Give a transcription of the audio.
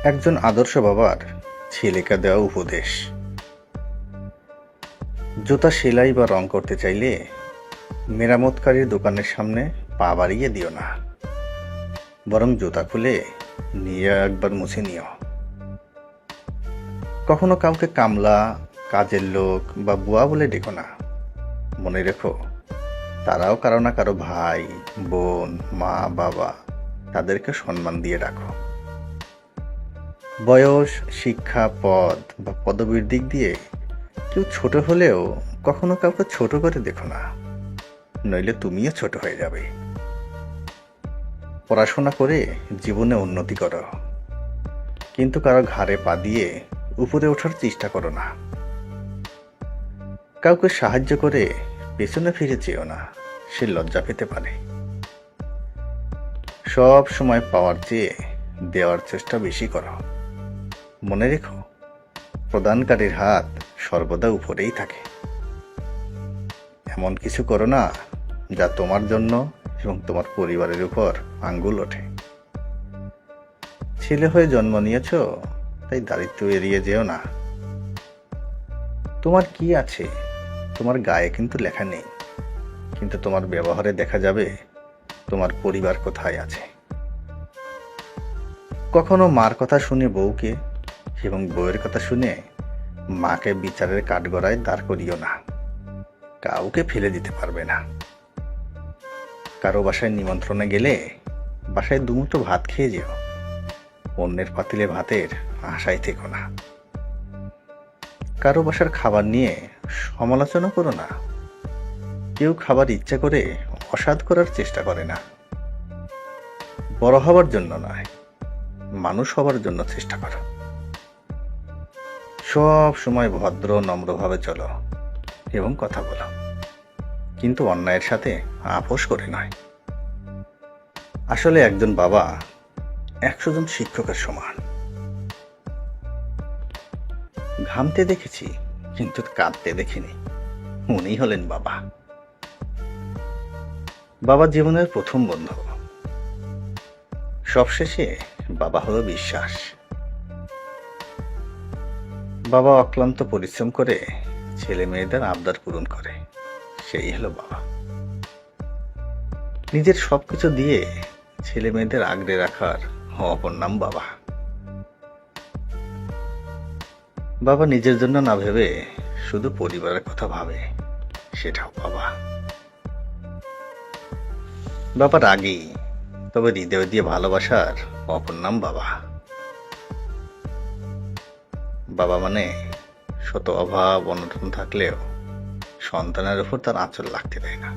একজন আদর্শ বাবার ছেলেকে দেওয়া উপদেশ। জুতা সেলাই বা রং করতে চাইলে মেরামতকারীর দোকানের সামনে পা বাড়িয়ে দিও না, বরং জুতা খুলে নিয়ে একবার মুছে নিও। কখনো কাউকে কামলা, কাজের লোক বা বুয়া বলে ডেকো না। মনে রেখো, তারাও কারো না কারো ভাই, বোন, মা, বাবা। তাদেরকে সম্মান দিয়ে রাখো। বয়স, শিক্ষা, পদ বা পদবীর দিক দিয়ে কেউ ছোট হলেও কখনো কাউকে ছোট করে দেখো না, নইলে তুমিও ছোট হয়ে যাবে। পড়াশোনা করে জীবনে উন্নতি করো, কিন্তু কারো ঘাড়ে পা দিয়ে উপরে ওঠার চেষ্টা করো না। কাউকে সাহায্য করে পেছনে ফিরে চেও না, সে লজ্জা পেতে পারে। সব সময় পাওয়ার চেয়ে দেওয়ার চেষ্টা বেশি করো। মনে রেখো, প্রদানকারীর হাত সর্বদা উপরেই থাকে। এমন কিছু করো না যা তোমার জন্য এবং তোমার পরিবারের উপর আঙ্গুল ওঠে। ছেলে হয়ে জন্ম নিয়েছ, তাই দারিদ্র্য এড়িয়ে যেও না। তোমার কি আছে তোমার গায়ে কিন্তু লেখা নেই, কিন্তু তোমার ব্যবহারে দেখা যাবে তোমার পরিবার কোথায় আছে। কখনো মার কথা শুনে বউকে এবং বউয়ের কথা শুনে মাকে বিচারের কাঠগড়ায় দাঁড় করিও না। কাউকে ফেলে দিতে পারবে না। কারো বাসায় নিমন্ত্রণে গেলে বাসায় দুমুঠো ভাত খেয়ে যেও, অন্যের পাতিলে ভাতের আশায় থেকো না। কারো বাসার খাবার নিয়ে সমালোচনা করো না। কেউ খাবার ইচ্ছা করে অসাধ করার চেষ্টা করে না। বড় হবার জন্য নয়, মানুষ হবার জন্য চেষ্টা করো। সব সময় ভদ্র নম্রভাবে চলো এবং কথা বলো, কিন্তু অন্যায়ের সাথে আপোষ করে নয়। আসলে একজন বাবা 100 জন শিক্ষকের সমান। ঘামতে দেখেছি, কিন্তু কাঁদতে দেখিনি। উনি হলেন বাবা। বাবা জীবনের প্রথম বন্ধু। সবশেষে বাবা হলো বিশ্বাস। বাবা অক্লান্ত পরিশ্রম করে ছেলে মেয়েদের আবদার পূরণ করে, সেই হলো বাবা। নিজের সবকিছু দিয়ে ছেলে মেয়েদের আগলে রাখার অপর নাম বাবা। বাবা নিজের জন্য না ভেবে শুধু পরিবারের কথা ভাবে, সেটাও বাবা। বাবা রাগী, তবে হৃদয় দিয়ে ভালোবাসার অপর নাম বাবা। বাবা মানে শত অভাব অনটন থাকলেও সন্তানের উপর তার আঁচল লাগতে দেয় না।